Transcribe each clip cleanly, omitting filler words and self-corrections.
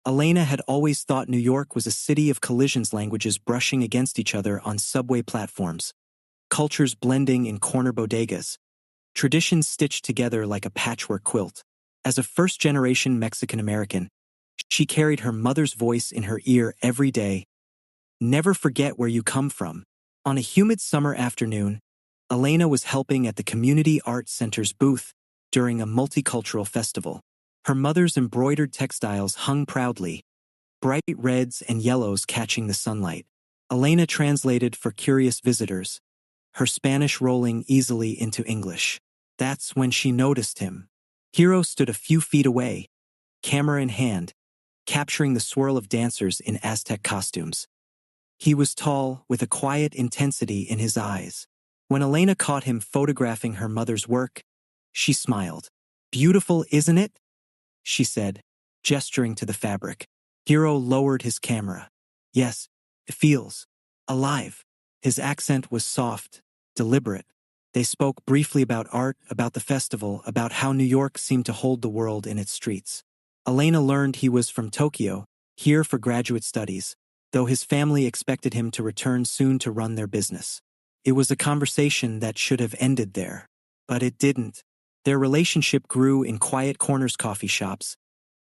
Elena had always thought New York was a city of collisions, languages brushing against each other on subway platforms, cultures blending in corner bodegas, traditions stitched together like a patchwork quilt. As a first-generation Mexican-American, she carried her mother's voice in her ear every day. Never forget where you come from. On a humid summer afternoon, Elena was helping at the Community Art Center's booth during a multicultural festival. Her mother's embroidered textiles hung proudly, bright reds and yellows catching the sunlight. Elena translated for curious visitors, her Spanish rolling easily into English. That's when she noticed him. Hiro stood a few feet away, camera in hand, capturing the swirl of dancers in Aztec costumes. He was tall, with a quiet intensity in his eyes. When Elena caught him photographing her mother's work, she smiled. "Beautiful, isn't it?" she said, gesturing to the fabric. Hiro lowered his camera. "Yes, it feels alive." His accent was soft, deliberate. They spoke briefly about art, about the festival, about how New York seemed to hold the world in its streets. Elena learned he was from Tokyo, here for graduate studies, though his family expected him to return soon to run their business. It was a conversation that should have ended there, but it didn't. Their relationship grew in quiet corners, coffee shops,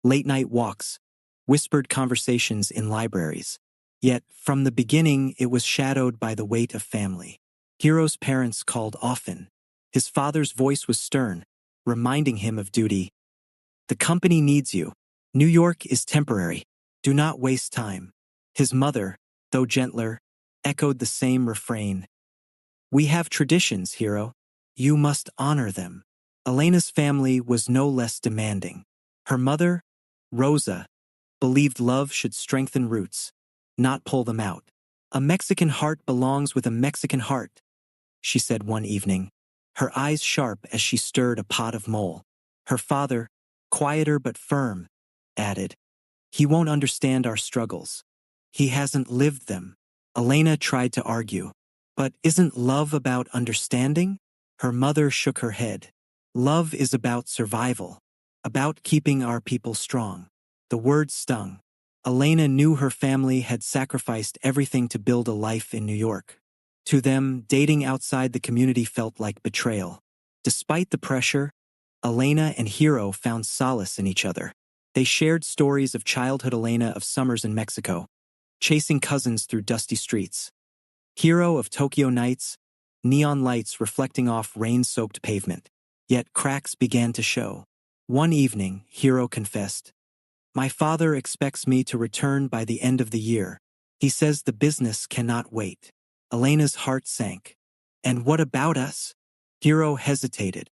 late-night walks, whispered conversations in libraries. Yet, from the beginning, it was shadowed by the weight of family. Hiro's parents called often. His father's voice was stern, reminding him of duty. "The company needs you. New York is temporary. Do not waste time." His mother, though gentler, echoed the same refrain. "We have traditions, Hiro. You must honor them." Elena's family was no less demanding. Her mother, Rosa, believed love should strengthen roots, not pull them out. "A Mexican heart belongs with a Mexican heart," she said one evening, her eyes sharp as she stirred a pot of mole. Her father, quieter but firm, added, "He won't understand our struggles. He hasn't lived them." Elena tried to argue. "But isn't love about understanding?" Her mother shook her head. "Love is about survival, about keeping our people strong." The words stung. Elena knew her family had sacrificed everything to build a life in New York. To them, dating outside the community felt like betrayal. Despite the pressure, Elena and Hiro found solace in each other. They shared stories of childhood, Elena of summers in Mexico, chasing cousins through dusty streets. Hiro of Tokyo nights, neon lights reflecting off rain-soaked pavement. Yet cracks began to show. One evening, Hiro confessed, "My father expects me to return by the end of the year. He says the business cannot wait." Elena's heart sank. "And what about us?" Hiro hesitated.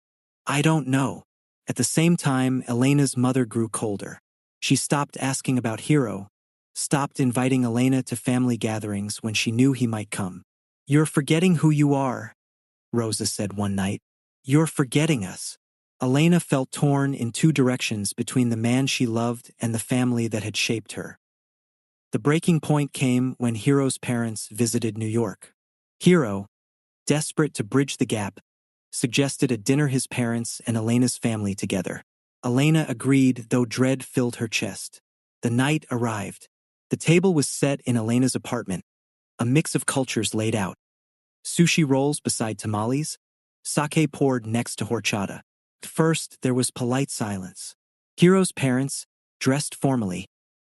"I don't know." At the same time, Elena's mother grew colder. She stopped asking about Hiro, stopped inviting Elena to family gatherings when she knew he might come. "You're forgetting who you are," Rosa said one night. "You're forgetting us." Elena felt torn in two directions between the man she loved and the family that had shaped her. The breaking point came when Hiro's parents visited New York. Hiro, desperate to bridge the gap, suggested a dinner his parents and Elena's family together. Elena agreed, though dread filled her chest. The night arrived. The table was set in Elena's apartment, a mix of cultures laid out. Sushi rolls beside tamales, sake poured next to horchata. At first, there was polite silence. Hiro's parents, dressed formally,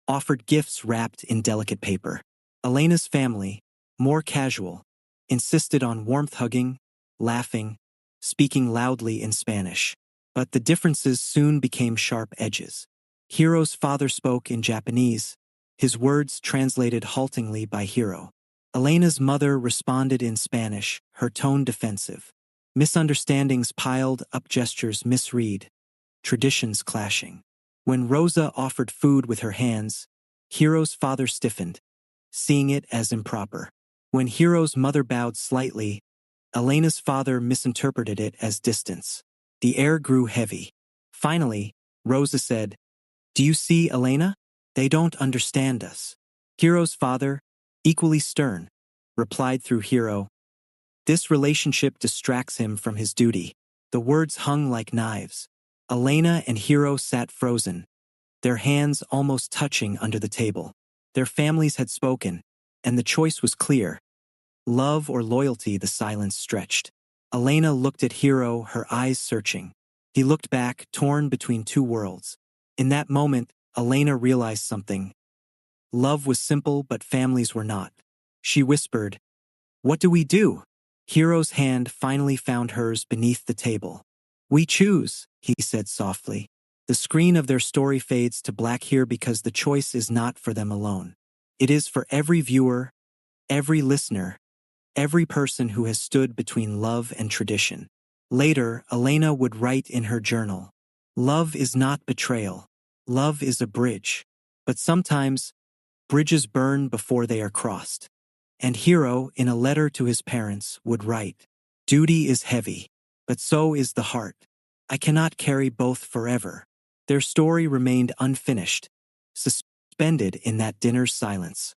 offered gifts wrapped in delicate paper. Elena's family, more casual, insisted on warmth, hugging, laughing, speaking loudly in Spanish. But the differences soon became sharp edges. Hiro's father spoke in Japanese, his words translated haltingly by Hiro. Elena's mother responded in Spanish, her tone defensive. Misunderstandings piled up, gestures misread, traditions clashing. When Rosa offered food with her hands, Hiro's father stiffened, seeing it as improper. When Hiro's mother bowed slightly, Elena's father misinterpreted it as distance. The air grew heavy. Finally, Rosa said, "Do you see, Elena? They don't understand us." Hiro's father, equally stern, replied through Hiro, "This relationship distracts him from his duty." The words hung like knives. Elena and Hiro sat frozen, their hands almost touching under the table. Their families had spoken, and the choice was clear. Love or loyalty, the silence stretched. Elena looked at Hero, her eyes searching. He looked back, torn between two worlds. In that moment, Elena realized something. Love was simple, but families were not. She whispered, "What do we do?" Hero's hand finally found hers beneath the table. "We choose," he said softly. The screen of their story fades to black here because the choice is not for them alone. It is for every viewer, every listener, every person who has stood between love and tradition. Later, Elena would write in her journal, "Love is not betrayal. Love is a bridge. But sometimes, bridges burn before they are crossed." And Hero, in a letter to his parents, would write, "Duty is heavy, but so is the heart. I cannot carry both forever." Their story remained unfinished, suspended in that dinner's silence.